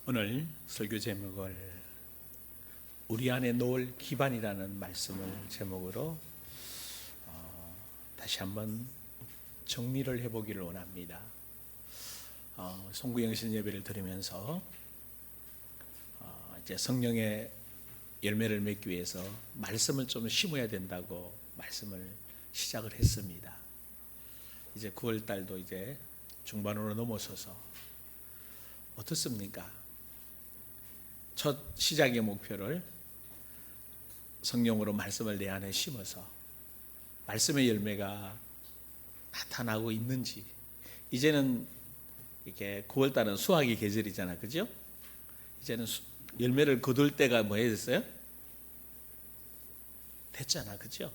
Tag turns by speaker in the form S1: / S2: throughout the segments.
S1: 오늘 설교 제목을 우리 안에 놓을 기반이라는 말씀을 제목으로 다시 한번 정리를 해보기를 원합니다. 송구영신 예배를 드리면서 이제 성령의 열매를 맺기 위해서 말씀을 좀 심어야 된다고 말씀을 시작을 했습니다. 이제 9월 달도 이제 중반으로 넘어서서 어떻습니까? 첫 시작의 목표를 성령으로 말씀을 내 안에 심어서 말씀의 열매가 나타나고 있는지. 이제는 이렇게 9월 달은 수확의 계절이잖아, 그죠? 이제는 열매를 거둘 때가 뭐 해졌어요? 됐잖아, 그죠?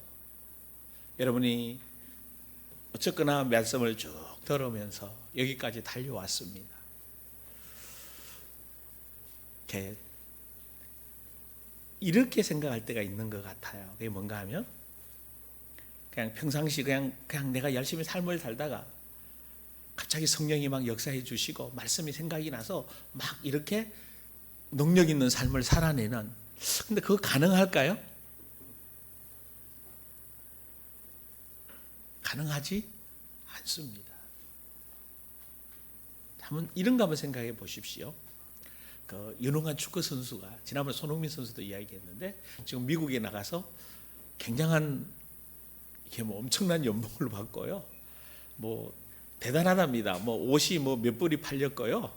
S1: 여러분이 어쨌거나 말씀을 쭉 들으면서 여기까지 달려왔습니다. 이렇게 생각할 때가 있는 것 같아요. 그게 뭔가 하면 그냥 평상시 그냥 내가 열심히 삶을 살다가 갑자기 성령이 막 역사해 주시고 말씀이 생각이 나서 막 이렇게 능력 있는 삶을 살아내는. 근데 그거 가능할까요? 가능하지 않습니다. 한번 이런 거 한번 생각해 보십시오. 그 유능한 축구 선수가 지난번에 손흥민 선수도 이야기했는데 지금 미국에 나가서 굉장한 이게 뭐 엄청난 연봉을 받고요. 뭐 대단하답니다. 뭐 옷이 뭐 몇 불이 팔렸고요.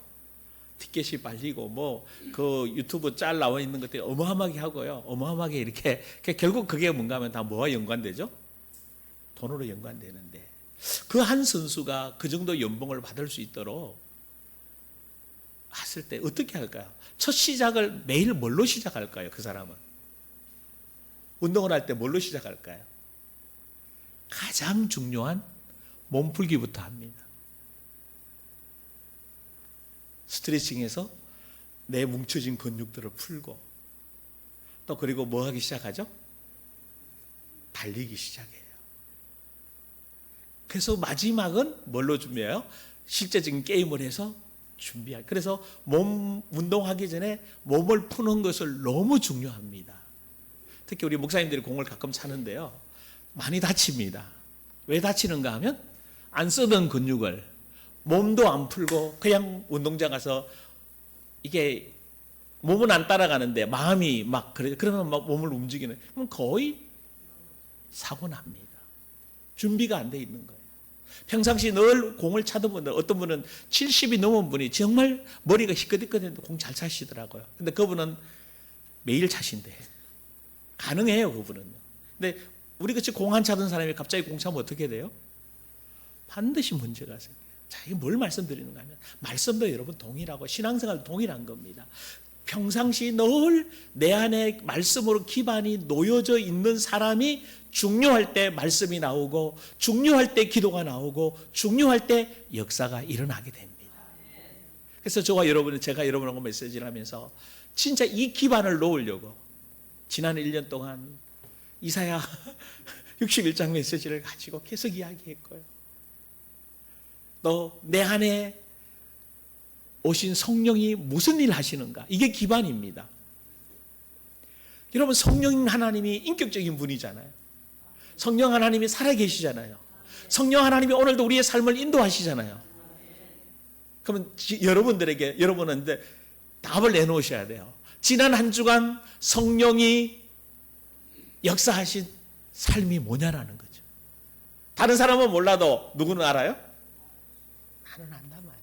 S1: 티켓이 팔리고 뭐 그 유튜브 짤 나와 있는 것들이 어마어마하게 하고요. 어마어마하게 이렇게 결국 그게 뭔가 하면 다 뭐와 연관되죠? 돈으로 연관되는데 그 한 선수가 그 정도 연봉을 받을 수 있도록 했을 때 어떻게 할까요? 첫 시작을 매일 뭘로 시작할까요? 그 사람은 운동을 할 때 뭘로 시작할까요? 가장 중요한 몸풀기부터 합니다. 스트레칭해서 내 뭉쳐진 근육들을 풀고 또 그리고 뭐 하기 시작하죠? 달리기 시작해요. 그래서 마지막은 뭘로 준비해요? 실제적인 게임을 해서 준비할. 그래서 몸 운동하기 전에 몸을 푸는 것을 너무 중요합니다. 특히 우리 목사님들이 공을 가끔 차는데요, 많이 다칩니다. 왜 다치는가 하면 안 쓰던 근육을 몸도 안 풀고 그냥 운동장 가서 이게 몸은 안 따라가는데 마음이 막 그러면 막 몸을 움직이는, 그럼 거의 사고 납니다. 준비가 안 돼 있는 거예요. 평상시 늘 공을 차던 분들, 어떤 분은 70이 넘은 분이 정말 머리가 희끗희끗했는데 공 잘 차시더라고요. 근데 그분은 매일 차신대. 가능해요, 그분은요. 근데 우리 같이 공 안 차던 사람이 갑자기 공 차면 어떻게 돼요? 반드시 문제가 생겨요. 자, 이게 뭘 말씀드리는가 하면, 말씀도 여러분 동일하고 신앙생활도 동일한 겁니다. 평상시 늘 내 안에 말씀으로 기반이 놓여져 있는 사람이 중요할 때 말씀이 나오고, 중요할 때 기도가 나오고, 중요할 때 역사가 일어나게 됩니다. 그래서 제가 여러분하고 메시지를 하면서 진짜 이 기반을 놓으려고 지난 1년 동안 이사야 61장 메시지를 가지고 계속 이야기했고요. 또 내 안에 오신 성령이 무슨 일 하시는가, 이게 기반입니다. 여러분, 성령 하나님이 인격적인 분이잖아요. 성령 하나님이 살아계시잖아요. 성령 하나님이 오늘도 우리의 삶을 인도하시잖아요. 그러면 여러분은 이제 답을 내놓으셔야 돼요. 지난 한 주간 성령이 역사하신 삶이 뭐냐라는 거죠. 다른 사람은 몰라도 누구는 알아요? 나는 안단 말이에요.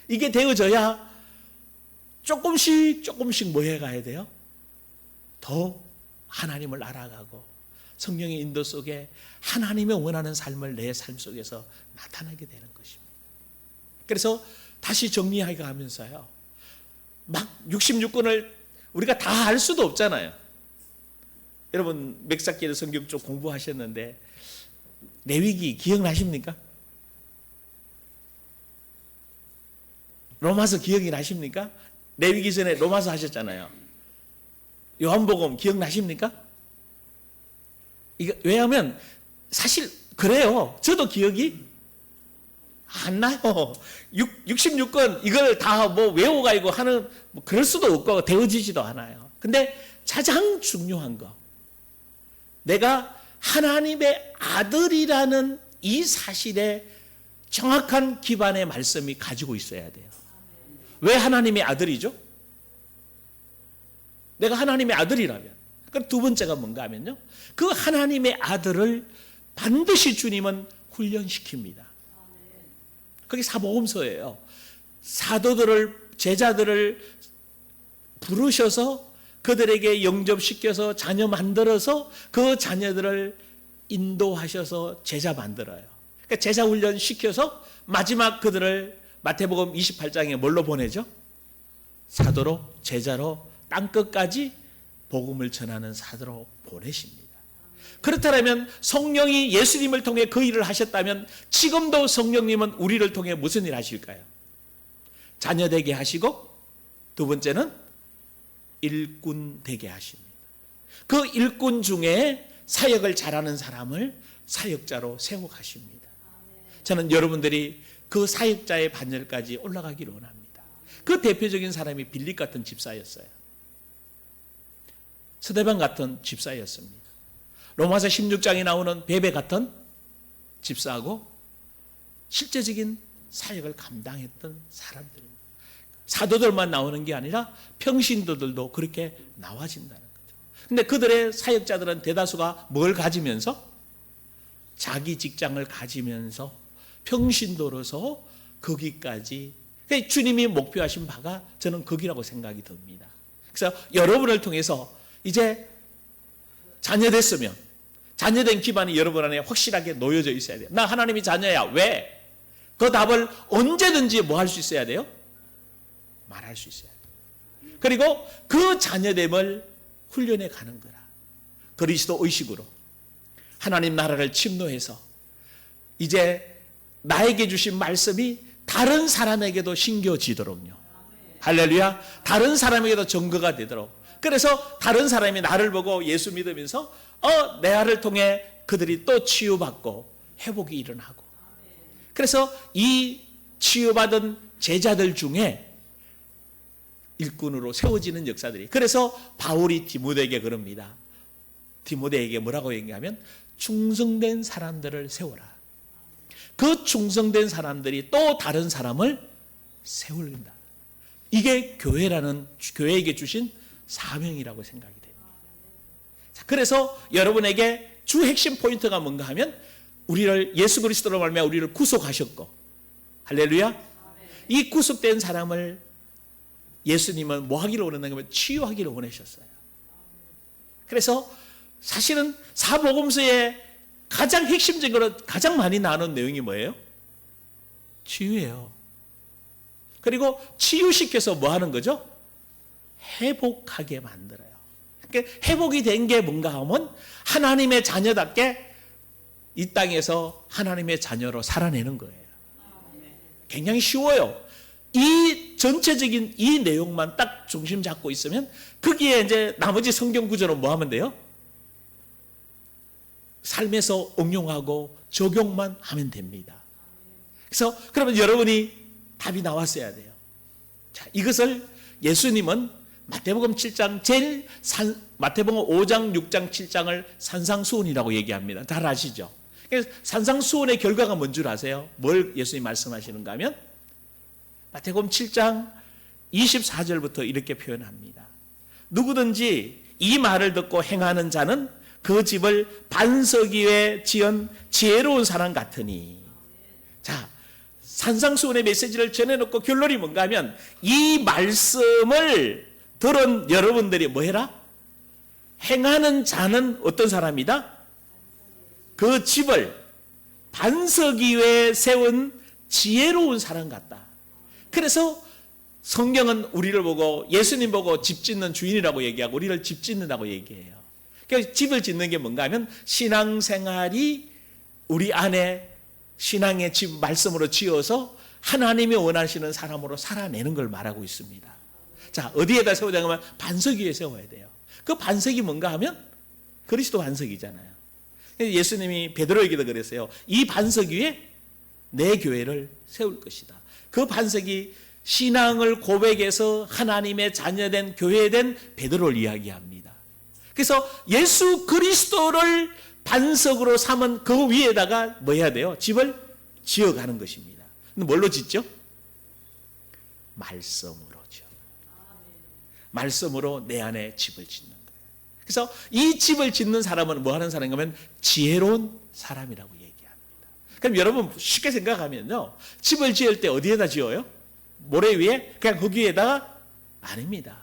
S1: 이게 되어져야 조금씩 뭐 해가야 돼요? 더 하나님을 알아가고 성령의 인도 속에 하나님의 원하는 삶을 내 삶 속에서 나타나게 되는 것입니다. 그래서 다시 정리하게 하면서요, 막 66권을 우리가 다 할 수도 없잖아요. 여러분 맥삭기를 성경 쪽 공부하셨는데 레위기 기억나십니까? 로마서 기억이 나십니까? 레위기 전에 로마서 하셨잖아요. 요한복음 기억나십니까? 왜냐하면 사실 그래요. 저도 기억이 안 나요. 66권 이걸 다 뭐 외워가지고 하는 뭐 그럴 수도 없고 되어지지도 않아요. 근데 가장 중요한 거, 내가 하나님의 아들이라는 이 사실에 정확한 기반의 말씀이 가지고 있어야 돼요. 왜 하나님의 아들이죠? 내가 하나님의 아들이라면. 그럼 두 번째가 뭔가 하면요, 그 하나님의 아들을 반드시 주님은 훈련시킵니다. 그게 사복음서예요. 사도들을, 제자들을 부르셔서 그들에게 영접시켜서 자녀 만들어서 그 자녀들을 인도하셔서 제자 만들어요. 그러니까 제자 훈련 시켜서 마지막 그들을 마태복음 28장에 뭘로 보내죠? 사도로, 제자로 땅끝까지 복음을 전하는 사도로 보내십니다. 그렇다면 성령이 예수님을 통해 그 일을 하셨다면 지금도 성령님은 우리를 통해 무슨 일 하실까요? 자녀 되게 하시고, 두 번째는 일꾼 되게 하십니다. 그 일꾼 중에 사역을 잘하는 사람을 사역자로 세워가십니다. 저는 여러분들이 그 사역자의 반열까지 올라가기를 원합니다. 그 대표적인 사람이 빌립 같은 집사였어요. 스데반 같은 집사였습니다. 로마서 16장에 나오는 베베 같은 집사하고 실제적인 사역을 감당했던 사람들입니다. 사도들만 나오는 게 아니라 평신도들도 그렇게 나와진다는 거죠. 근데 그들의 사역자들은 대다수가 뭘 가지면서? 자기 직장을 가지면서 평신도로서 거기까지, 주님이 목표하신 바가 저는 거기라고 생각이 듭니다. 그래서 여러분을 통해서 이제 자녀됐으면 자녀된 기반이 여러분 안에 확실하게 놓여져 있어야 돼요. 나 하나님이 자녀야. 왜? 그 답을 언제든지 뭐 할 수 있어야 돼요? 말할 수 있어야 돼요. 그리고 그 자녀됨을 훈련해 가는 거라. 그리스도 의식으로 하나님 나라를 침노해서 이제 나에게 주신 말씀이 다른 사람에게도 신겨지도록요. 할렐루야. 다른 사람에게도 증거가 되도록. 그래서 다른 사람이 나를 보고 예수 믿으면서 내 아를 통해 그들이 또 치유받고 회복이 일어나고. 그래서 이 치유받은 제자들 중에 일꾼으로 세워지는 역사들이. 그래서 바울이 디모데에게 그럽니다. 디모데에게 뭐라고 얘기하면 충성된 사람들을 세워라. 그 충성된 사람들이 또 다른 사람을 세운다. 이게 교회에게 주신 사명이라고 생각이 됩니다. 자, 그래서 여러분에게 주 핵심 포인트가 뭔가 하면 우리를 예수 그리스도로 말미암아 우리를 구속하셨고, 할렐루야. 이 구속된 사람을 예수님은 뭐 하기를 원하는 거면 치유하기를 원하셨어요. 그래서 사실은 사복음서에 가장 핵심적으로 가장 많이 나오는 내용이 뭐예요? 치유예요. 그리고 치유시켜서 뭐 하는 거죠? 회복하게 만들어요. 그러니까 회복이 된 게 뭔가 하면 하나님의 자녀답게 이 땅에서 하나님의 자녀로 살아내는 거예요. 굉장히 쉬워요. 이 전체적인 이 내용만 딱 중심 잡고 있으면 거기에 이제 나머지 성경 구절은 뭐 하면 돼요? 삶에서 응용하고 적용만 하면 됩니다. 그래서 그러면 여러분이 답이 나왔어야 돼요. 자, 이것을 예수님은 마태복음 7장 마태복음 5장, 6장, 7장을 산상수훈이라고 얘기합니다. 잘 아시죠? 산상수훈의 결과가 뭔 줄 아세요? 뭘 예수님이 말씀하시는가 하면 마태복음 7장 24절부터 이렇게 표현합니다. 누구든지 이 말을 듣고 행하는 자는 그 집을 반석 위에 지은 지혜로운 사람 같으니. 자, 산상수훈의 메시지를 전해놓고 결론이 뭔가 하면 이 말씀을 들은 여러분들이 뭐 해라? 행하는 자는 어떤 사람이다? 그 집을 반석 위에 세운 지혜로운 사람 같다. 그래서 성경은 우리를 보고 예수님 보고 집 짓는 주인이라고 얘기하고 우리를 집 짓는다고 얘기해요. 그래서 집을 짓는 게 뭔가 하면 신앙생활이 우리 안에 신앙의 집 말씀으로 지어서 하나님이 원하시는 사람으로 살아내는 걸 말하고 있습니다. 자, 어디에다 세우자 하면 반석 위에 세워야 돼요. 그 반석이 뭔가 하면 그리스도 반석이잖아요. 예수님이 베드로에게도 그랬어요. 이 반석 위에 내 교회를 세울 것이다. 그 반석이 신앙을 고백해서 하나님의 자녀된 교회된 베드로를 이야기합니다. 그래서 예수 그리스도를 반석으로 삼은 그 위에다가 뭐 해야 돼요? 집을 지어가는 것입니다. 근데 뭘로 짓죠? 말씀으로 지어. 말씀으로 내 안에 집을 짓는 거예요. 그래서 이 집을 짓는 사람은 뭐 하는 사람이냐면 지혜로운 사람이라고 얘기합니다. 그럼 여러분 쉽게 생각하면요, 집을 지을 때 어디에다 지어요? 모래 위에? 그냥 거기 위에다가? 아닙니다.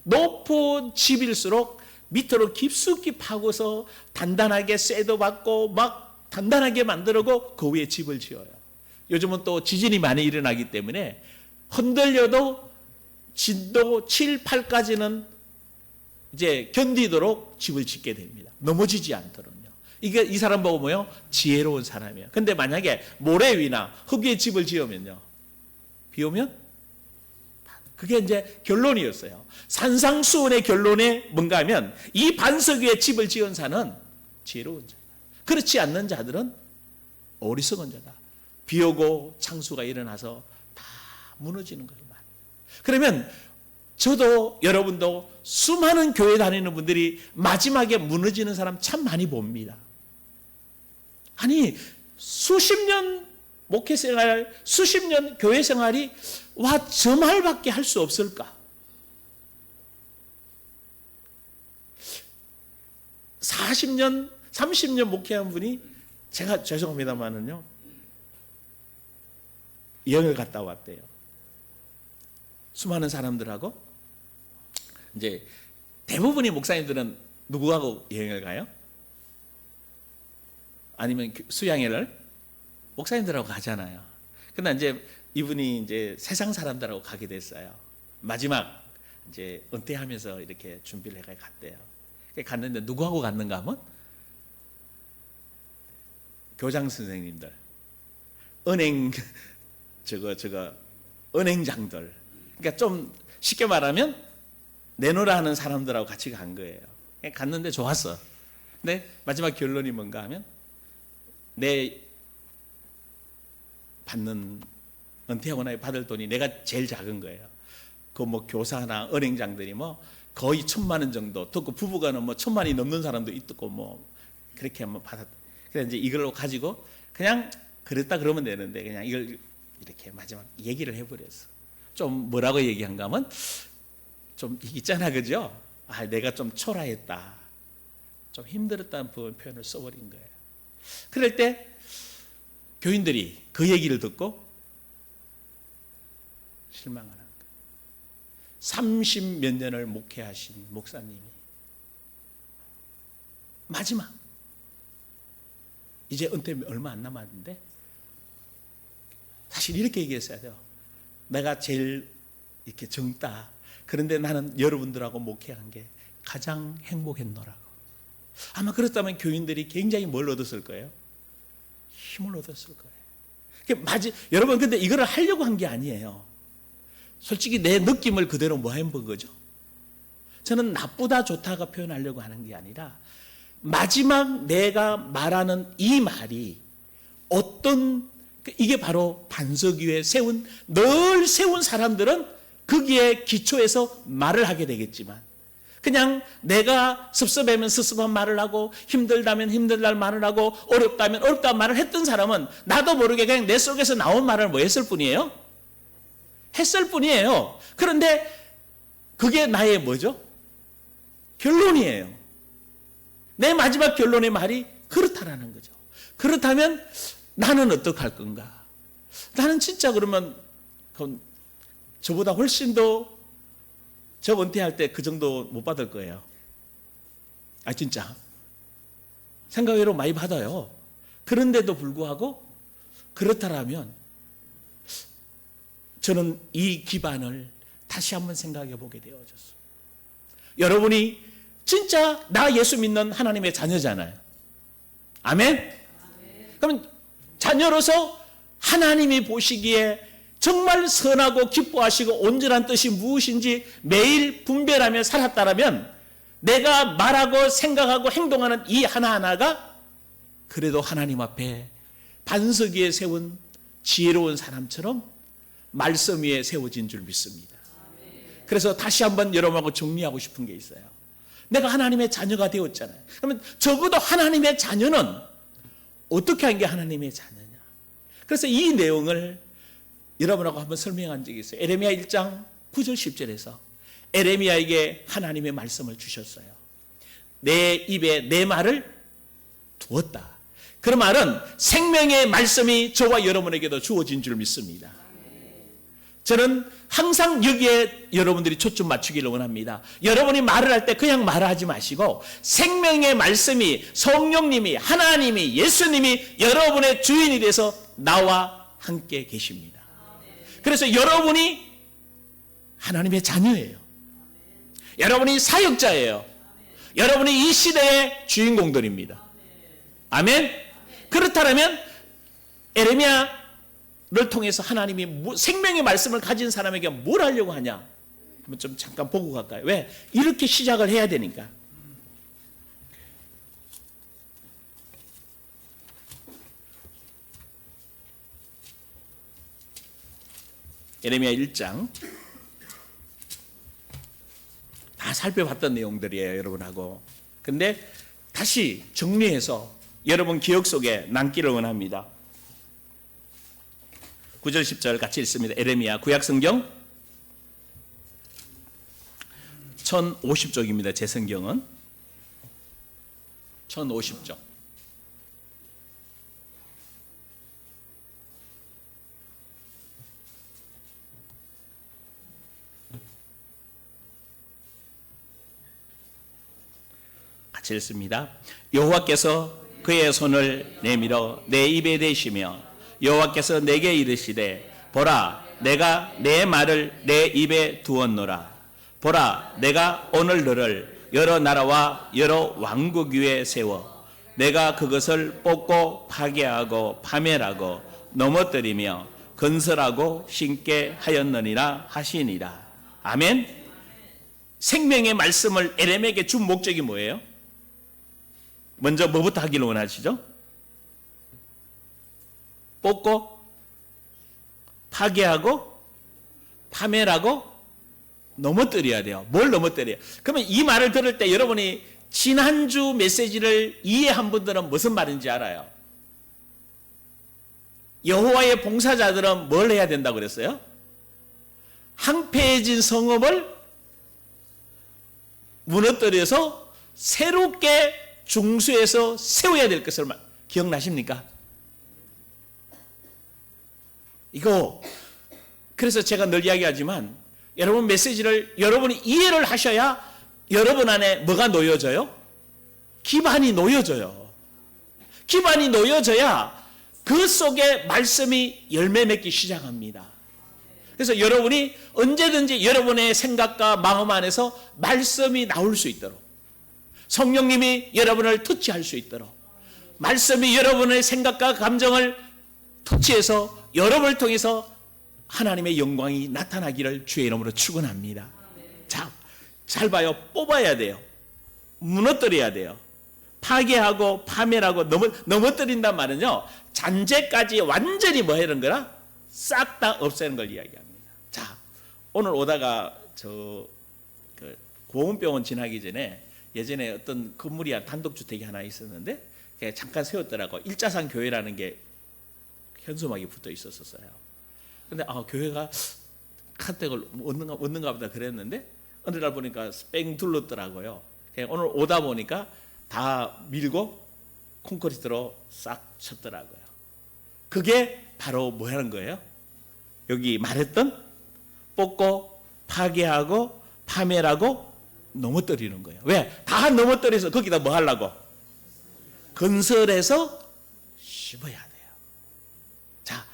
S1: 높은 집일수록 밑으로 깊숙이 파고서 단단하게 쇠도 받고 막 단단하게 만들고 그 위에 집을 지어요. 요즘은 또 지진이 많이 일어나기 때문에 흔들려도 진도 7, 8까지는 이제 견디도록 집을 짓게 됩니다. 넘어지지 않도록요. 이게 이 사람 보고 뭐요? 지혜로운 사람이에요. 근데 만약에 모래 위나 흙 위에 집을 지으면요, 비 오면 그게 이제 결론이었어요. 산상수훈의 결론이 뭔가 하면 이 반석 위에 집을 지은 자는 지혜로운 자다. 그렇지 않는 자들은 어리석은 자다. 비 오고 창수가 일어나서 다 무너지는 거예요. 그러면 저도 여러분도 수많은 교회 다니는 분들이 마지막에 무너지는 사람 참 많이 봅니다. 아니 수십 년 목회 생활, 수십 년 교회 생활이 와 저 말밖에 할 수 없을까? 40년, 30년 목회한 분이 제가 죄송합니다만은요, 여행을 갔다 왔대요. 수많은 사람들하고. 이제 대부분의 목사님들은 누구하고 여행을 가요? 아니면 수양회를 목사님들하고 가잖아요. 근데 이제 이분이 이제 세상 사람들하고 가게 됐어요. 마지막 이제 은퇴하면서 이렇게 준비를 해가 갔대요. 갔는데 누구하고 갔는가 하면 교장 선생님들, 은행 은행장들. 그러니까 좀 쉽게 말하면 내노라 하는 사람들하고 같이 간 거예요. 갔는데 좋았어. 근데 마지막 결론이 뭔가 하면 내 받는 은퇴하고 나에 받을 돈이 내가 제일 작은 거예요. 그 뭐 교사나 은행장들이 뭐 거의 1,000만 원 정도, 또 그 부부가는 뭐 1,000만 원이 넘는 사람도 있고 뭐 그렇게 한번 받았. 그래서 이제 이걸로 가지고 그냥 그랬다 그러면 되는데 그냥 이걸 이렇게 마지막 얘기를 해버렸어. 좀 뭐라고 얘기한가 하면 좀 있잖아, 그죠? 아, 내가 좀 초라했다, 좀 힘들었다는 표현을 써버린 거예요. 그럴 때 교인들이 그 얘기를 듣고 실망을 한 거예요. 30몇 년을 목회하신 목사님이 마지막 이제 은퇴 얼마 안 남았는데 사실 이렇게 얘기했어야 돼요. 내가 제일 이렇게 젊다. 그런데 나는 여러분들하고 목회한 게 가장 행복했노라고. 아마 그렇다면 교인들이 굉장히 뭘 얻었을 거예요? 힘을 얻었을 거예요. 여러분, 근데 이거를 하려고 한 게 아니에요. 솔직히 내 느낌을 그대로 뭐 해본 거죠? 저는 나쁘다 좋다가 표현하려고 하는 게 아니라 마지막 내가 말하는 이 말이 어떤, 이게 바로 반석 위에 늘 세운 사람들은 거기에 기초해서 말을 하게 되겠지만, 그냥 내가 섭섭하면 섭섭한 말을 하고 힘들다면 힘들다는 말을 하고 어렵다면 어렵다는 말을 했던 사람은 나도 모르게 그냥 내 속에서 나온 말을 뭐 했을 뿐이에요? 했을 뿐이에요. 그런데 그게 나의 뭐죠? 결론이에요. 내 마지막 결론의 말이 그렇다라는 거죠. 그렇다면 나는 어떡할 건가? 나는 진짜 그러면 저보다 훨씬 더 저 은퇴할 때 그 정도 못 받을 거예요. 아, 진짜 생각외로 많이 받아요. 그런데도 불구하고 그렇다라면 저는 이 기반을 다시 한번 생각해 보게 되어졌어요. 여러분이 진짜 나 예수 믿는 하나님의 자녀잖아요. 아멘? 그럼 자녀로서 하나님이 보시기에 정말 선하고 기뻐하시고 온전한 뜻이 무엇인지 매일 분별하며 살았다라면 내가 말하고 생각하고 행동하는 이 하나하나가 그래도 하나님 앞에 반석 위에 세운 지혜로운 사람처럼 말씀 위에 세워진 줄 믿습니다. 그래서 다시 한번 여러분하고 정리하고 싶은 게 있어요. 내가 하나님의 자녀가 되었잖아요. 그러면 적어도 하나님의 자녀는 어떻게 한 게 하나님의 자녀냐. 그래서 이 내용을 여러분하고 한번 설명한 적이 있어요. 에레미야 1장 9절 10절에서 에레미야에게 하나님의 말씀을 주셨어요. 내 입에 내 말을 두었다. 그 말은 생명의 말씀이 저와 여러분에게도 주어진 줄 믿습니다. 저는 항상 여기에 여러분들이 초점 맞추기를 원합니다. 여러분이 말을 할 때 그냥 말하지 마시고 생명의 말씀이 성령님이 하나님이 예수님이 여러분의 주인이 돼서 나와 함께 계십니다. 그래서 여러분이 하나님의 자녀예요. 여러분이 사역자예요. 여러분이 이 시대의 주인공들입니다. 아멘. 그렇다면 에레미야를 통해서 하나님이 생명의 말씀을 가진 사람에게 뭘 하려고 하냐? 한번 좀 잠깐 보고 갈까요? 왜? 이렇게 시작을 해야 되니까. 에레미야 1장 다 살펴봤던 내용들이에요, 여러분하고. 근데 다시 정리해서 여러분 기억 속에 남기를 원합니다. 9절 10절 같이 읽습니다. 에레미야 구약성경 1050쪽입니다. 제 성경은 1050쪽. 같이 읽습니다. 여호와께서 그의 손을 내밀어 내 입에 대시며 여호와께서 내게 이르시되 보라 내가 내 말을 내 입에 두었노라. 보라 내가 오늘 너를 여러 나라와 여러 왕국 위에 세워 내가 그것을 뽑고 파괴하고 파멸하고 넘어뜨리며 건설하고 신게 하였느니라 하시니라. 아멘. 생명의 말씀을 에레미야에게 준 목적이 뭐예요? 먼저 뭐부터 하기를 원하시죠? 뽑고 파괴하고 파멸하고 넘어뜨려야 돼요. 뭘 넘어뜨려요? 그러면 이 말을 들을 때 여러분이 지난주 메시지를 이해한 분들은 무슨 말인지 알아요? 여호와의 봉사자들은 뭘 해야 된다고 그랬어요? 황폐해진 성읍을 무너뜨려서 새롭게 중수해서 세워야 될 것을 기억나십니까? 이거 그래서 제가 늘 이야기하지만 여러분 메시지를 여러분이 이해를 하셔야 여러분 안에 뭐가 놓여져요? 기반이 놓여져요. 기반이 놓여져야 그 속에 말씀이 열매 맺기 시작합니다. 그래서 여러분이 언제든지 여러분의 생각과 마음 안에서 말씀이 나올 수 있도록 성령님이 여러분을 터치할 수 있도록 말씀이 여러분의 생각과 감정을 터치해서 여러분을 통해서 하나님의 영광이 나타나기를 주의 이름으로 축원합니다. 자, 잘 봐요. 뽑아야 돼요. 무너뜨려야 돼요. 파괴하고 파멸하고 넘어뜨린단 말은요. 잔재까지 완전히 뭐 하는 거라? 싹 다 없애는 걸 이야기합니다. 자, 오늘 오다가 고은병원 지나기 전에 예전에 어떤 건물이 단독주택이 하나 있었는데 잠깐 세웠더라고. 일자산 교회라는 게 현수막이 붙어 있었어요. 근데 교회가 카텍을 얻는가 보다 그랬는데 어느 날 보니까 뺑 둘렀더라고요. 오늘 오다 보니까 다 밀고 콘크리트로 싹 쳤더라고요. 그게 바로 뭐 하는 거예요? 여기 말했던 뽑고 파괴하고 파멸하고 넘어뜨리는 거예요. 왜? 다 넘어뜨려서 거기다 뭐 하려고? 건설해서 씹어야 돼요. 자,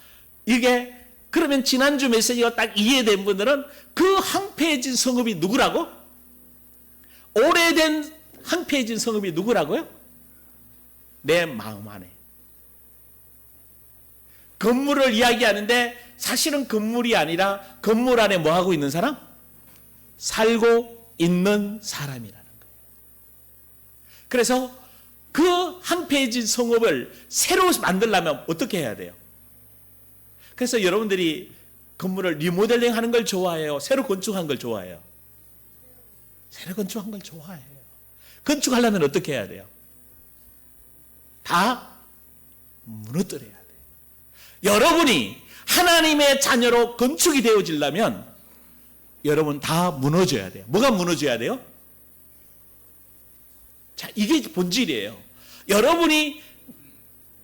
S1: 이게 그러면 지난주 메시지가 딱 이해된 분들은 그 황폐해진 성읍이 누구라고? 오래된 황폐해진 성읍이 누구라고요? 내 마음 안에. 건물을 이야기하는데 사실은 건물이 아니라 건물 안에 뭐 하고 있는 사람? 살고 있는 사람이라는 거예요. 그래서 그 황폐해진 성읍을 새로 만들려면 어떻게 해야 돼요? 그래서 여러분들이 건물을 리모델링 하는 걸 좋아해요? 새로 건축한 걸 좋아해요? 새로 건축한 걸 좋아해요. 건축하려면 어떻게 해야 돼요? 다 무너뜨려야 돼요. 여러분이 하나님의 자녀로 건축이 되어지려면 여러분 다 무너져야 돼요. 뭐가 무너져야 돼요? 자, 이게 본질이에요. 여러분이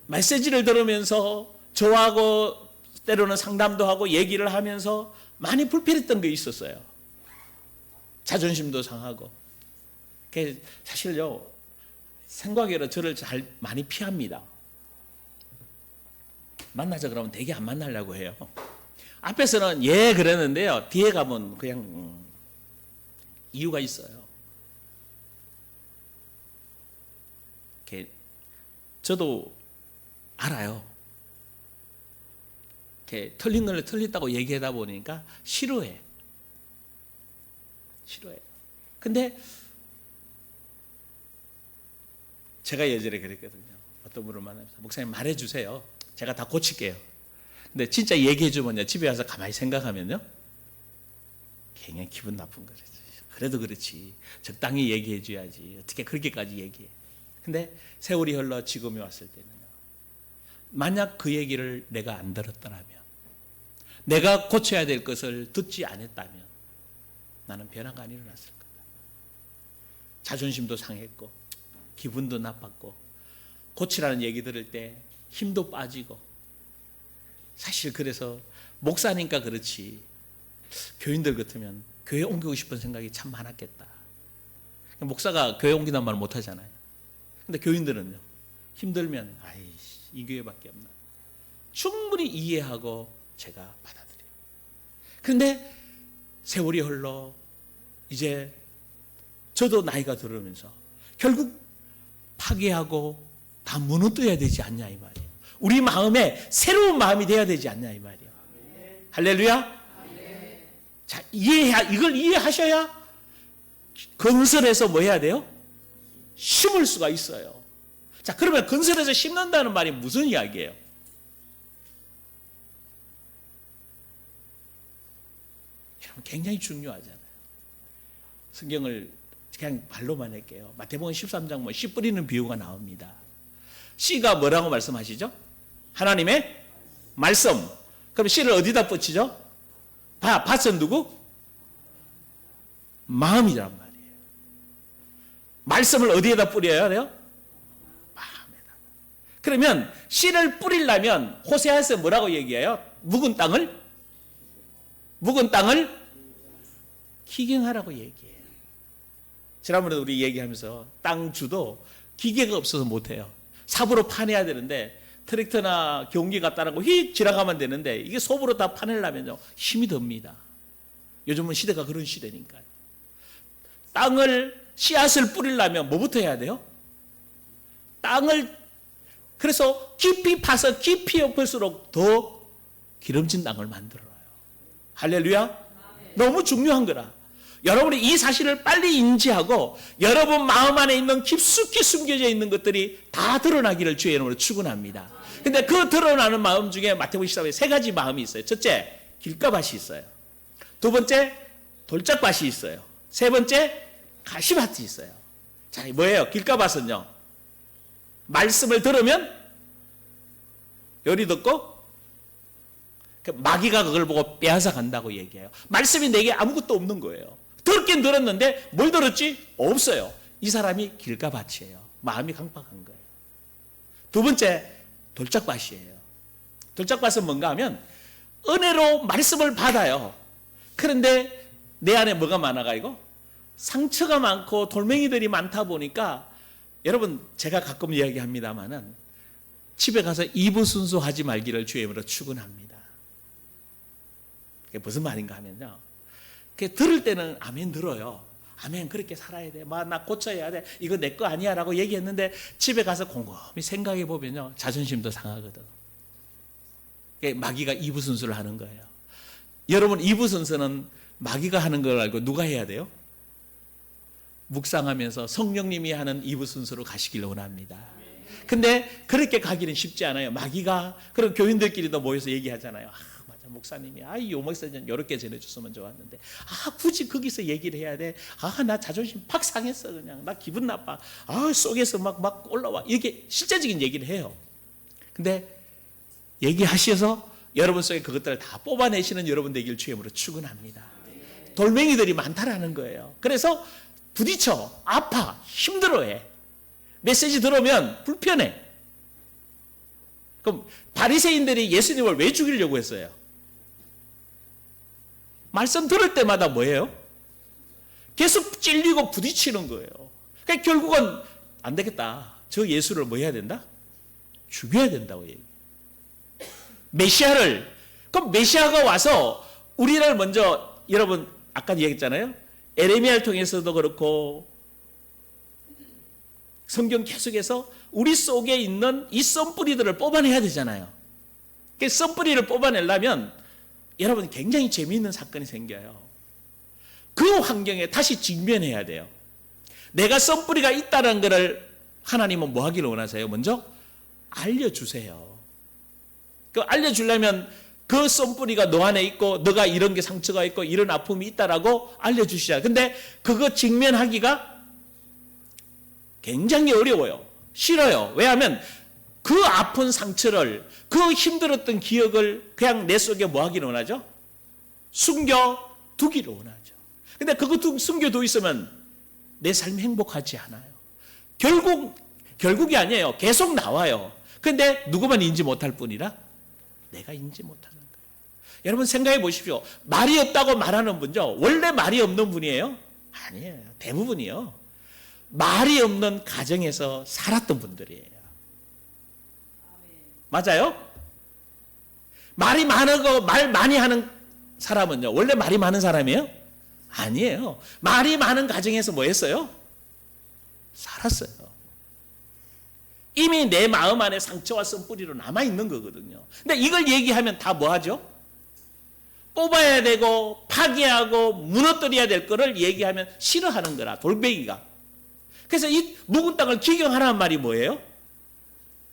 S1: 메시지를 들으면서 저하고 때로는 상담도 하고 얘기를 하면서 많이 불편했던 게 있었어요. 자존심도 상하고. 사실요, 생각외로 저를 잘 많이 피합니다. 만나자 그러면 되게 안 만나려고 해요. 앞에서는 예 그러는데요, 뒤에 가면 그냥 이유가 있어요. 저도 알아요. 틀린 걸 틀렸다고 얘기하다 보니까 싫어해. 근데 제가 예전에 그랬거든요. 어떤 분을 만나면서 목사님 말해주세요. 제가 다 고칠게요. 근데 진짜 얘기해주면요, 집에 와서 가만히 생각하면요, 굉장히 기분 나쁜 거죠. 그래도 그렇지, 적당히 얘기해줘야지, 어떻게 그렇게까지 얘기해. 근데 세월이 흘러 지금이 왔을 때는요, 만약 그 얘기를 내가 안 들었더라면, 내가 고쳐야 될 것을 듣지 않았다면 나는 변화가 안 일어났을 거다. 자존심도 상했고 기분도 나빴고 고치라는 얘기 들을 때 힘도 빠지고. 사실 그래서 목사니까 그렇지 교인들 같으면 교회 옮기고 싶은 생각이 참 많았겠다. 목사가 교회 옮기단 말 못하잖아요. 근데 교인들은요, 힘들면 아이씨 이 교회밖에 없나, 충분히 이해하고 제가 받아들여요. 그런데 세월이 흘러 이제 저도 나이가 들으면서 결국 파괴하고 다 무너뜨려야 되지 않냐 이 말이에요. 우리 마음에 새로운 마음이 돼야 되지 않냐 이 말이에요. 할렐루야. 자, 이걸 이해하셔야 건설해서 뭐 해야 돼요? 심을 수가 있어요. 자, 그러면 건설해서 심는다는 말이 무슨 이야기예요? 여러분 굉장히 중요하잖아요. 성경을 그냥 말로만 할게요. 마태복음 13장 뭐 씨 뿌리는 비유가 나옵니다. 씨가 뭐라고 말씀하시죠? 하나님의 말씀. 그럼 씨를 어디다 뻗치죠? 밭은 누구? 마음이란 말이에요. 말씀을 어디에다 뿌려야 돼요? 마음에다. 그러면 씨를 뿌리려면 호세아에서 뭐라고 얘기해요? 묵은 땅을 기경하라고 얘기해요. 지난번에 우리 얘기하면서 땅주도 기계가 없어서 못해요. 삽으로 파내야 되는데 트랙터나 경기 갖다라고 휙 지나가면 되는데 이게 섭으로 다 파내려면요 힘이 듭니다. 요즘은 시대가 그런 시대니까요. 땅을 씨앗을 뿌리려면 뭐부터 해야 돼요? 땅을 그래서 깊이 파서 깊이 엎을수록 더 기름진 땅을 만들어요. 할렐루야. 너무 중요한 거라. 여러분이 이 사실을 빨리 인지하고 여러분 마음 안에 있는 깊숙이 숨겨져 있는 것들이 다 드러나기를 주의 이름으로 축원합니다. 근데 그 드러나는 마음 중에 마태복음 14장에 세 가지 마음이 있어요. 첫째, 길가밭이 있어요. 두 번째, 돌짝밭이 있어요. 세 번째, 가시밭이 있어요. 자, 뭐예요? 길가밭은요, 말씀을 들으면 열이 돋고 마귀가 그걸 보고 빼앗아 간다고 얘기해요. 말씀이 내게 아무것도 없는 거예요. 들었긴 들었는데 뭘 들었지? 없어요. 이 사람이 길가밭이에요. 마음이 강팍한 거예요. 두 번째, 돌짝밭이에요. 돌짝밭은 뭔가 하면 은혜로 말씀을 받아요. 그런데 내 안에 뭐가 많아가지고 상처가 많고 돌멩이들이 많다 보니까, 여러분 제가 가끔 이야기합니다마는 집에 가서 이부순수하지 말기를 주의 이름으로 축원합니다. 그게 무슨 말인가 하면요, 들을 때는 아멘 들어요. 아멘, 그렇게 살아야 돼. 나 고쳐야 돼. 이거 내 거 아니야 라고 얘기했는데 집에 가서 곰곰이 생각해 보면요, 자존심도 상하거든. 마귀가 이부순수를 하는 거예요. 여러분, 이부순수는 마귀가 하는 걸 알고 누가 해야 돼요? 묵상하면서 성령님이 하는 이부순수로 가시길 원합니다. 근데 그렇게 가기는 쉽지 않아요. 마귀가. 그리고 교인들끼리도 모여서 얘기하잖아요. 맞아, 목사님이 이 목사님 이렇게 전해줬으면 좋았는데 굳이 거기서 얘기를 해야 돼. 나 자존심 팍 상했어. 그냥 나 기분 나빠. 속에서 막 올라와. 이게 실제적인 얘기를 해요. 근데 얘기하셔서 여러분 속에 그것들을 다 뽑아내시는 여러분 되길 주임으로 축원합니다. 돌멩이들이 많다라는 거예요. 그래서 부딪혀, 아파, 힘들어해. 메시지 들으면 불편해. 그럼 바리새인들이 예수님을 왜 죽이려고 했어요? 말씀 들을 때마다 뭐예요? 계속 찔리고 부딪히는 거예요. 그러니까 결국은 안 되겠다. 저 예수를 뭐 해야 된다? 죽여야 된다고 얘기해요. 메시아를. 그럼 메시아가 와서 우리를 먼저, 여러분 아까 얘기했잖아요. 에레미야를 통해서도 그렇고 성경 계속해서 우리 속에 있는 이 썬뿌리들을 뽑아내야 되잖아요. 그 썬뿌리를 뽑아내려면 여러분 굉장히 재미있는 사건이 생겨요. 그 환경에 다시 직면해야 돼요. 내가 썬뿌리가 있다는 것을 하나님은 뭐 하기를 원하세요? 먼저 알려주세요. 그 알려주려면 그 썬뿌리가 너 안에 있고 너가 이런 게 상처가 있고 이런 아픔이 있다라고 알려주시잖아요. 근데 그거 직면하기가 굉장히 어려워요. 싫어요. 왜냐하면 그 아픈 상처를, 그 힘들었던 기억을 그냥 내 속에 뭐 하기를 원하죠? 숨겨두기를 원하죠. 근데 그거 숨겨두고 있으면 내 삶이 행복하지 않아요. 결국이 아니에요. 계속 나와요. 근데 누구만 인지 못할 뿐이라 내가 인지 못하는 거예요. 여러분 생각해 보십시오. 말이 없다고 말하는 분죠. 원래 말이 없는 분이에요? 아니에요. 대부분이요. 말이 없는 가정에서 살았던 분들이에요. 맞아요? 말이 많고 말 많이 하는 사람은요. 원래 말이 많은 사람이에요? 아니에요. 말이 많은 가정에서 뭐 했어요? 살았어요. 이미 내 마음 안에 상처와 썬뿌리로 남아있는 거거든요. 근데 이걸 얘기하면 다 뭐 하죠? 뽑아야 되고 파괴하고 무너뜨려야 될 거를 얘기하면 싫어하는 거라, 돌멩이가. 그래서 이 묵은 땅을 기경하라는 말이 뭐예요?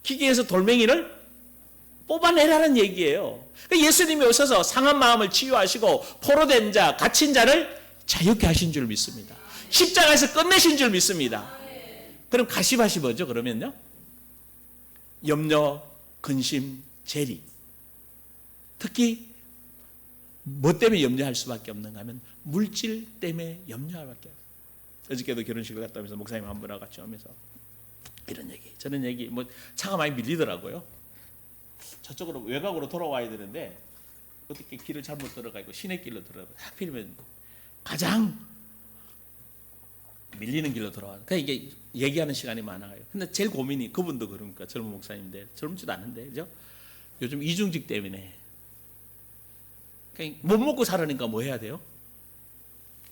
S1: 기경에서 돌멩이를 뽑아내라는 얘기예요. 예수님이 오셔서 상한 마음을 치유하시고 포로된 자, 갇힌 자를 자유케 하신 줄 믿습니다. 십자가에서 끝내신 줄 믿습니다. 그럼 가시밭이 뭐죠? 그러면요? 염려, 근심, 재리. 특히 뭐 때문에 염려할 수밖에 없는가 하면 물질 때문에 염려할 수밖에 없어요. 어저께도 결혼식을 갔다 오면서 목사님 한 분하고 같이 오면서 이런 얘기, 저런 얘기, 뭐 차가 많이 밀리더라고요. 저쪽으로 외곽으로 돌아와야 되는데 어떻게 길을 잘못 들어가고 시내길로 들어가고 하필이면 가장 밀리는 길로 들어와요. 그러니까 이게 얘기하는 시간이 많아요. 근데 제일 고민이, 그분도 그러니까 젊은 목사님인데 젊지도 않은데, 그죠? 요즘 이중직 때문에 그러니까 못 먹고 살으니까 뭐 해야 돼요?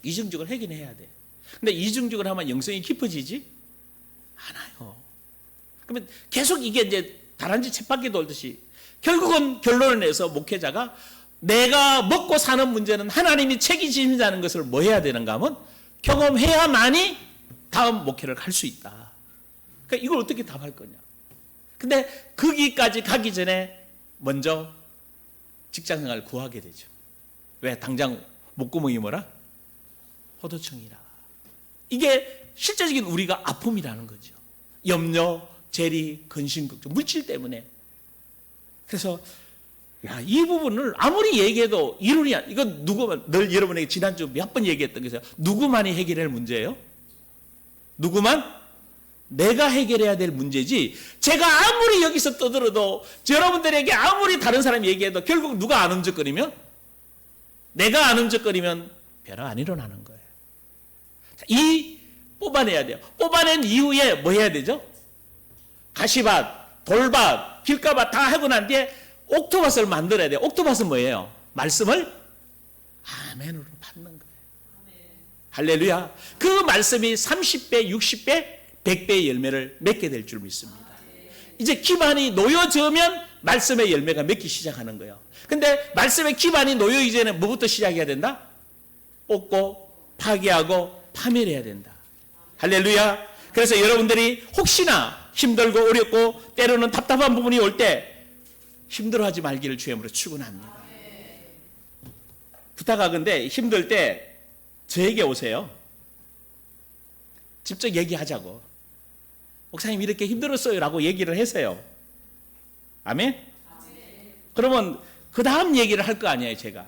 S1: 이중직을 하긴 해야 돼. 근데 이중직을 하면 영성이 깊어지지 않아요. 그러면 계속 이게 이제 다람쥐 쳇바퀴 돌듯이 결국은 결론을 내서 목회자가 내가 먹고 사는 문제는 하나님이 책임지신다는 것을 뭐 해야 되는가 하면 경험해야만이 다음 목회를 갈 수 있다. 그러니까 이걸 어떻게 답할 거냐. 근데 거기까지 가기 전에 먼저 직장생활을 구하게 되죠. 왜? 당장 목구멍이 뭐라? 포도청이라. 이게 실제적인 우리가 아픔이라는 거죠. 염려, 재리, 근심, 걱정, 물질 때문에. 그래서 이 부분을 아무리 얘기해도 이론이, 이건 늘 여러분에게 지난주 몇 번 얘기했던 것이에요. 누구만이 해결할 문제예요? 누구만? 내가 해결해야 될 문제지, 제가 아무리 여기서 떠들어도 여러분들에게 아무리 다른 사람이 얘기해도 결국 누가 안 움직거리면? 내가 안 움직거리면 변화 안 일어나는 거예요. 이 뽑아내야 돼요. 뽑아낸 이후에 뭐 해야 되죠? 가시밭, 돌밭, 길가밭 다 하고 난 뒤에 옥토밭을 만들어야 돼요. 옥토밭은 뭐예요? 말씀을 아멘으로 받는 거예요. 할렐루야. 그 말씀이 30배, 60배, 100배의 열매를 맺게 될 줄 믿습니다. 이제 기반이 놓여지면 말씀의 열매가 맺기 시작하는 거예요. 근데 말씀의 기반이 놓여 이제는 뭐부터 시작해야 된다? 뽑고 파괴하고 파멸해야 된다. 할렐루야. 그래서 여러분들이 혹시나 힘들고 어렵고 때로는 답답한 부분이 올 때 힘들어하지 말기를 주님으로 축원합니다. 부탁하건대 힘들 때 저에게 오세요. 직접 얘기하자고. 목사님 이렇게 힘들었어요 라고 얘기를 하세요. 아멘? 그러면 그 다음 얘기를 할 거 아니에요 제가.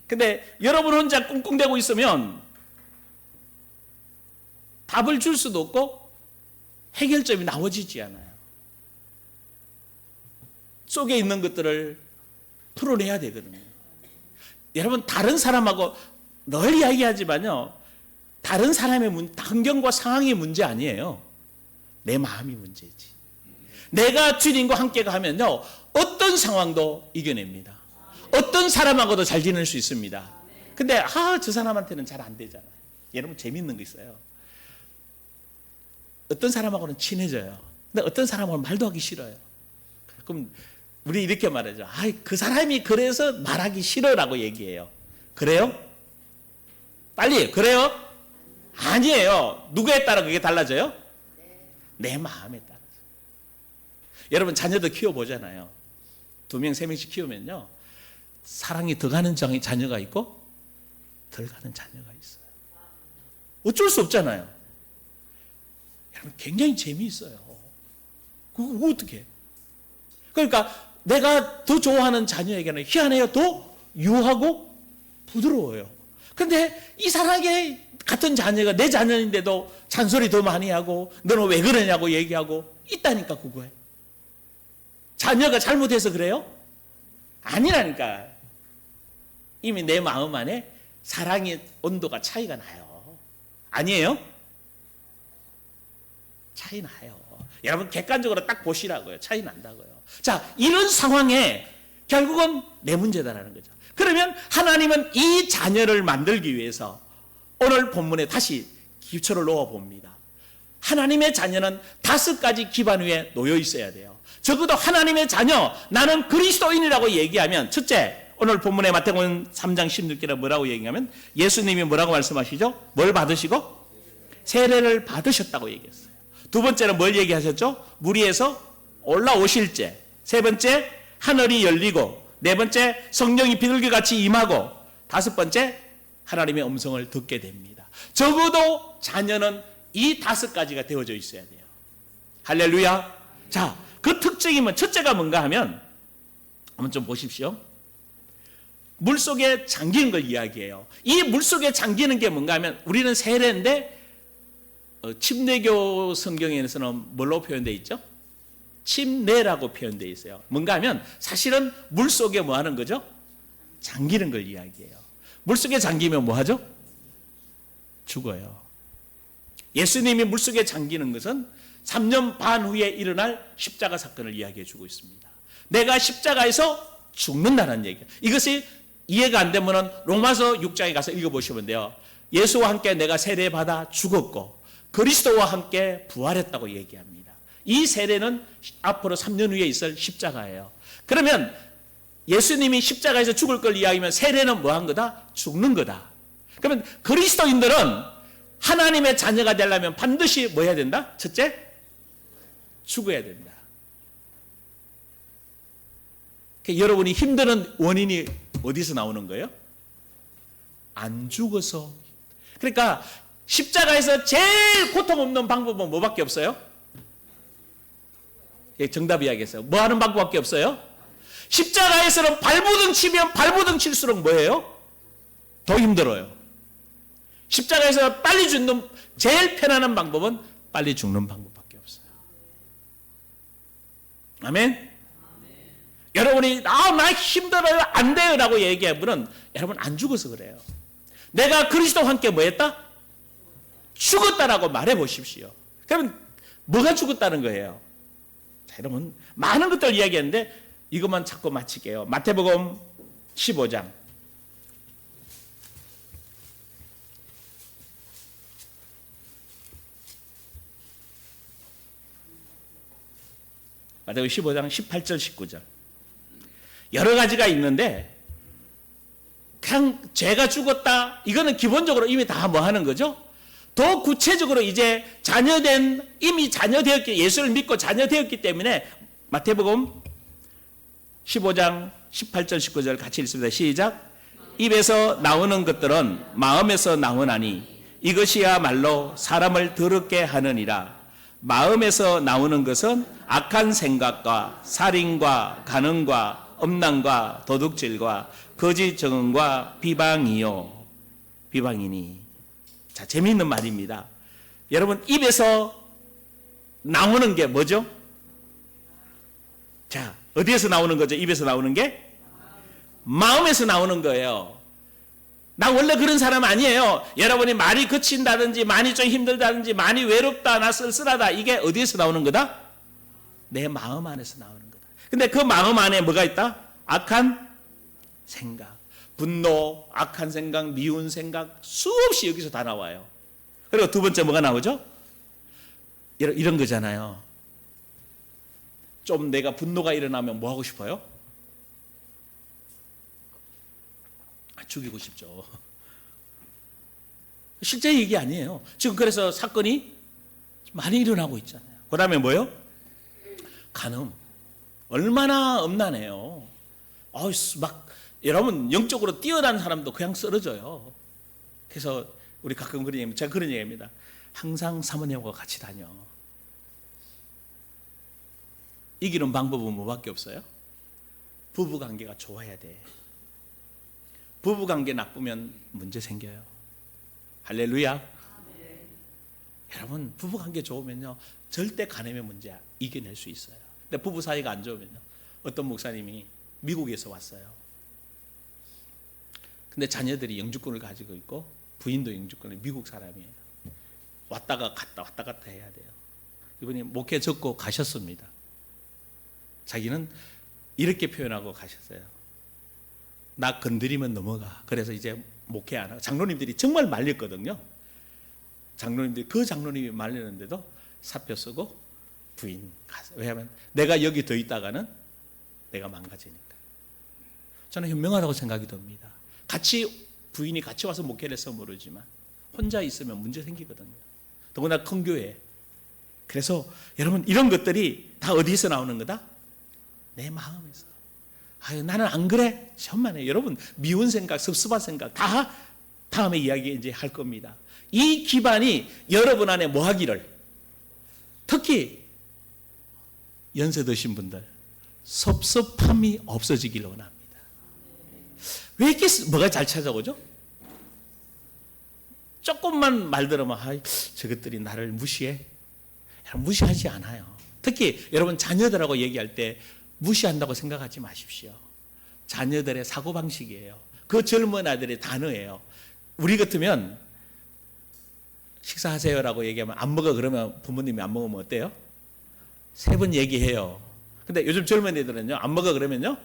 S1: 근데 여러분 혼자 꿍꿍대고 있으면 답을 줄 수도 없고 해결점이 나오지지 않아요. 속에 있는 것들을 풀어내야 되거든요. 여러분 다른 사람하고 늘 이야기하지만요, 다른 사람의 환경과 상황이 문제 아니에요. 내 마음이 문제지. 내가 주님과 함께 가면요 어떤 상황도 이겨냅니다. 어떤 사람하고도 잘 지낼 수 있습니다. 근데 저 사람한테는 잘 안 되잖아요. 여러분 재밌는 거 있어요. 어떤 사람하고는 친해져요. 근데 어떤 사람하고는 말도 하기 싫어요. 그럼 우리 이렇게 말하죠. 그 사람이 그래서 말하기 싫어라고 얘기해요. 그래요? 빨리 그래요? 아니에요. 누구에 따라 그게 달라져요? 내 마음에 따라서. 여러분 자녀도 키워보잖아요. 2명, 3명씩 키우면요 사랑이 더 가는 자녀가 있고 덜 가는 자녀가 있어요. 어쩔 수 없잖아요. 여러분 굉장히 재미있어요. 그거 어떻게? 그러니까 내가 더 좋아하는 자녀에게는 희한해요. 더 유하고 부드러워요. 그런데 이상하게 같은 자녀가 내 자녀인데도 잔소리 더 많이 하고 너는 왜 그러냐고 얘기하고 있다니까. 그거에 자녀가 잘못해서 그래요? 아니라니까. 이미 내 마음 안에 사랑의 온도가 차이가 나요. 아니에요? 차이 나요. 여러분 객관적으로 딱 보시라고요. 차이 난다고요. 자, 이런 상황에 결국은 내 문제다라는 거죠. 그러면 하나님은 이 자녀를 만들기 위해서 오늘 본문에 다시 기초를 놓아 봅니다. 하나님의 자녀는 5가지 기반 위에 놓여 있어야 돼요. 적어도 하나님의 자녀, 나는 그리스도인이라고 얘기하면, 첫째, 오늘 본문의 마태복음 3장 16절에 뭐라고 얘기하면 예수님이 뭐라고 말씀하시죠? 뭘 받으시고? 세례를 받으셨다고 얘기했어요. 두 번째는 뭘 얘기하셨죠? 물 위에서 올라오실 때. 세 번째, 하늘이 열리고. 네 번째, 성령이 비둘기같이 임하고. 5번째, 하나님의 음성을 듣게 됩니다. 적어도 자녀는 이 5가지가 되어져 있어야 돼요. 할렐루야. 자, 그 특징이면 첫째가 뭔가 하면 한번 좀 보십시오. 물속에 잠기는 걸 이야기해요. 이 물속에 잠기는 게 뭔가 하면 우리는 세례인데 침례교 성경에서는 뭘로 표현되어 있죠? 침례라고 표현되어 있어요. 뭔가 하면 사실은 물속에 뭐 하는 거죠? 잠기는 걸 이야기해요. 물속에 잠기면 뭐 하죠? 죽어요. 예수님이 물속에 잠기는 것은 3년 반 후에 일어날 십자가 사건을 이야기해 주고 있습니다. 내가 십자가에서 죽는다는 얘기예요. 이것이 이해가 안 되면 로마서 6장에 가서 읽어보시면 돼요. 예수와 함께 내가 세례받아 죽었고 그리스도와 함께 부활했다고 얘기합니다. 이 세례는 앞으로 3년 후에 있을 십자가예요. 그러면 예수님이 십자가에서 죽을 걸 이야기하면 세례는 뭐 한 거다? 죽는 거다. 그러면 그리스도인들은 하나님의 자녀가 되려면 반드시 뭐 해야 된다? 첫째, 죽어야 된다. 여러분이 힘드는 원인이 어디서 나오는 거예요? 안 죽어서. 그러니까 십자가에서 제일 고통 없는 방법은 뭐밖에 없어요? 정답 이야기했어요. 뭐 하는 방법밖에 없어요? 십자가에서는 발부둥 치면 발부둥 칠수록 뭐예요? 더 힘들어요. 십자가에서 빨리 죽는 제일 편안한 방법은 빨리 죽는 방법밖에 없어요. 아멘? 여러분이 나 힘들어요 안 돼요 라고 얘기한 분은 여러분 안 죽어서 그래요. 내가 그리스도와 함께 뭐 했다? 죽었다라고 말해 보십시오. 그러면 뭐가 죽었다는 거예요? 자, 여러분 많은 것들 이야기했는데 이것만 자꾸 마칠게요. 마태복음 15장 마태복음 15장 18절 19절 여러 가지가 있는데 그냥 죄가 죽었다 이거는 기본적으로 이미 다 뭐 하는 거죠? 더 구체적으로 이제 이미 자녀되었기, 예수를 믿고 자녀되었기 때문에 마태복음 15장 18절 19절 같이 읽습니다. 시작. 입에서 나오는 것들은 마음에서 나오나니 이것이야말로 사람을 더럽게 하느니라. 마음에서 나오는 것은 악한 생각과 살인과 간음과 음란과 도둑질과 거짓 증언과 비방이니. 자, 재미있는 말입니다. 여러분, 입에서 나오는 게 뭐죠? 자, 어디에서 나오는 거죠? 입에서 나오는 게? 마음에서 나오는 거예요. 나 원래 그런 사람 아니에요. 여러분이 말이 그친다든지, 많이 좀 힘들다든지, 많이 외롭다, 나 쓸쓸하다, 이게 어디에서 나오는 거다? 내 마음 안에서 나오는 거다. 근데 그 마음 안에 뭐가 있다? 악한 생각, 분노, 악한 생각, 미운 생각, 수없이 여기서 다 나와요. 그리고 두 번째 뭐가 나오죠? 이런 거잖아요. 좀 내가 분노가 일어나면 뭐 하고 싶어요? 죽이고 싶죠. 실제 얘기 아니에요. 지금 그래서 사건이 많이 일어나고 있잖아요. 그 다음에 뭐요? 간음. 얼마나 음란해요. 여러분, 영적으로 뛰어난 사람도 그냥 쓰러져요. 그래서 우리 가끔 그런 얘기입니다. 제가 그런 얘기입니다. 항상 사모님하고 같이 다녀. 이기는 방법은 뭐밖에 없어요? 부부관계가 좋아야 돼. 부부관계 나쁘면 문제 생겨요. 할렐루야. 여러분, 부부관계 좋으면요 절대 간음의 문제 이겨낼 수 있어요. 근데 부부 사이가 안 좋으면요, 어떤 목사님이 미국에서 왔어요. 근데 자녀들이 영주권을 가지고 있고 부인도 영주권을, 미국 사람이에요. 왔다가 갔다 왔다 갔다 해야 돼요. 이분이 목회 적고 가셨습니다. 자기는 이렇게 표현하고 가셨어요. 나 건드리면 넘어가. 그래서 이제 목회 안 하고. 장로님들이 정말 말렸거든요. 그 장로님이 말리는데도 사표 쓰고 부인 가서. 왜냐하면 내가 여기 더 있다가는 내가 망가지니까. 저는 현명하다고 생각이 듭니다. 부인이 같이 와서 목회를 해서 모르지만 혼자 있으면 문제 생기거든요. 더구나 큰 교회. 그래서 여러분, 이런 것들이 다 어디서 나오는 거다? 내 마음에서. 나는 안 그래? 천만에. 여러분, 미운 생각, 섭섭한 생각 다 다음에 이야기 이제 할 겁니다. 이 기반이 여러분 안에 뭐 하기를, 특히 연세 드신 분들 섭섭함이 없어지기를 원합니다. 왜 이렇게 뭐가 잘 찾아오죠? 조금만 말 들으면 저것들이 나를 무시해? 무시하지 않아요. 특히 여러분, 자녀들하고 얘기할 때 무시한다고 생각하지 마십시오. 자녀들의 사고방식이에요. 그 젊은 아들의 단어예요. 우리 같으면 식사하세요라고 얘기하면 안 먹어 그러면 부모님이 안 먹으면 어때요? 3번 얘기해요. 근데 요즘 젊은 애들은요, 안 먹어 그러면요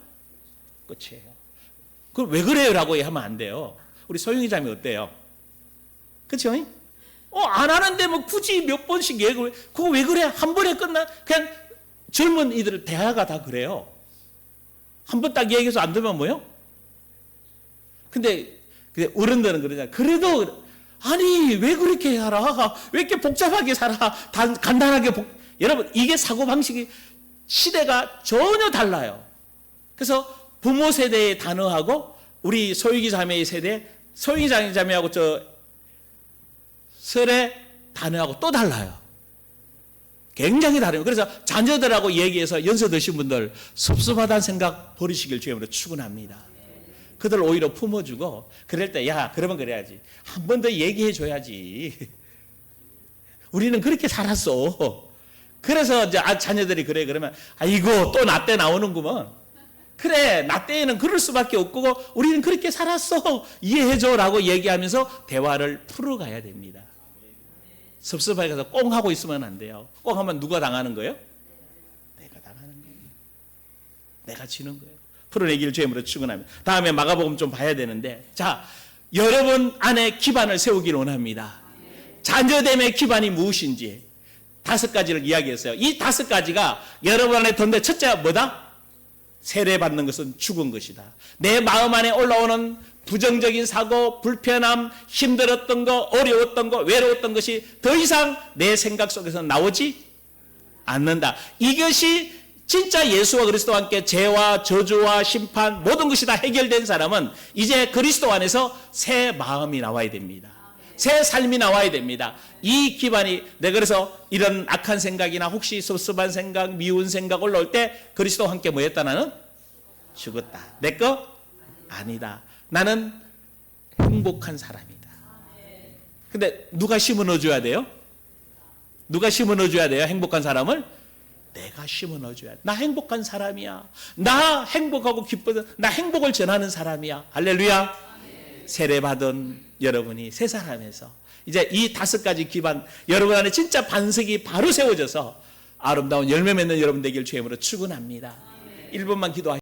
S1: 끝이에요. 그럼 왜 그래요? 라고 하면 안 돼요. 우리 소영이 자매 어때요? 그렇죠? 안 하는데 뭐 굳이 몇 번씩 얘기를, 그거 왜 그래? 한 번에 끝나? 그냥 젊은 이들 대화가 다 그래요. 한 번 딱 얘기해서 안 되면 뭐요? 근데 어른들은 그러잖아요. 그래도 아니 왜 그렇게 살아? 왜 이렇게 복잡하게 살아? 간단하게 여러분, 이게 사고방식이 시대가 전혀 달라요. 그래서 부모 세대의 단어하고 우리 소유기 자매의 세대, 소유기 자매하고 설의 단어하고 또 달라요. 굉장히 다릅니다. 그래서 자녀들하고 얘기해서 연세 드신 분들 섭섭하다는 생각 버리시길 주님으로 축원합니다. 그들 오히려 품어주고, 그럴 때 그러면 그래야지. 한 번 더 얘기해 줘야지. 우리는 그렇게 살았어. 그래서 이제 자녀들이 그래 그러면 아이고 또 나 때 나오는구먼. 그래, 나 때에는 그럴 수밖에 없고 우리는 그렇게 살았어. 이해해줘라고 얘기하면서 대화를 풀어가야 됩니다. 섭섭하게 가서 꽁 하고 있으면 안 돼요. 꽁 하면 누가 당하는 거예요? 내가 당하는 거예요. 내가 지는 거예요. 풀어내기를 주님으로 축원합니다. 다음에 마가복음 좀 봐야 되는데, 자, 여러분 안에 기반을 세우기를 원합니다. 자녀됨의 기반이 무엇인지 5가지를 이야기했어요. 이 5가지가 여러분 안에 던데, 첫째가 뭐다? 세례받는 것은 죽은 것이다. 내 마음 안에 올라오는 부정적인 사고, 불편함, 힘들었던 거, 어려웠던 거, 외로웠던 것이 더 이상 내 생각 속에서 나오지 않는다. 이것이 진짜 예수와 그리스도와 함께 죄와 저주와 심판 모든 것이 다 해결된 사람은 이제 그리스도 안에서 새 마음이 나와야 됩니다. 새 삶이 나와야 됩니다. 이 기반이, 내가 그래서 이런 악한 생각이나 혹시 섭섭한 생각, 미운 생각 올라올 때 그리스도와 함께 뭐 했다? 나는 죽었다. 내 거 아니다. 나는 행복한 사람이다. 근데 누가 심어 넣어줘야 돼요? 누가 심어 넣어줘야 돼요? 행복한 사람을? 내가 심어 넣어줘야 돼. 나 행복한 사람이야. 나 행복하고 기뻐서 나 행복을 전하는 사람이야. 할렐루야. 세례받은 여러분이 새 사람에서 이제 이 5가지 기반, 여러분 안에 진짜 반석이 바로 세워져서 아름다운 열매 맺는 여러분 되길 주의 이름으로 축원합니다. 1분만 기도하시죠.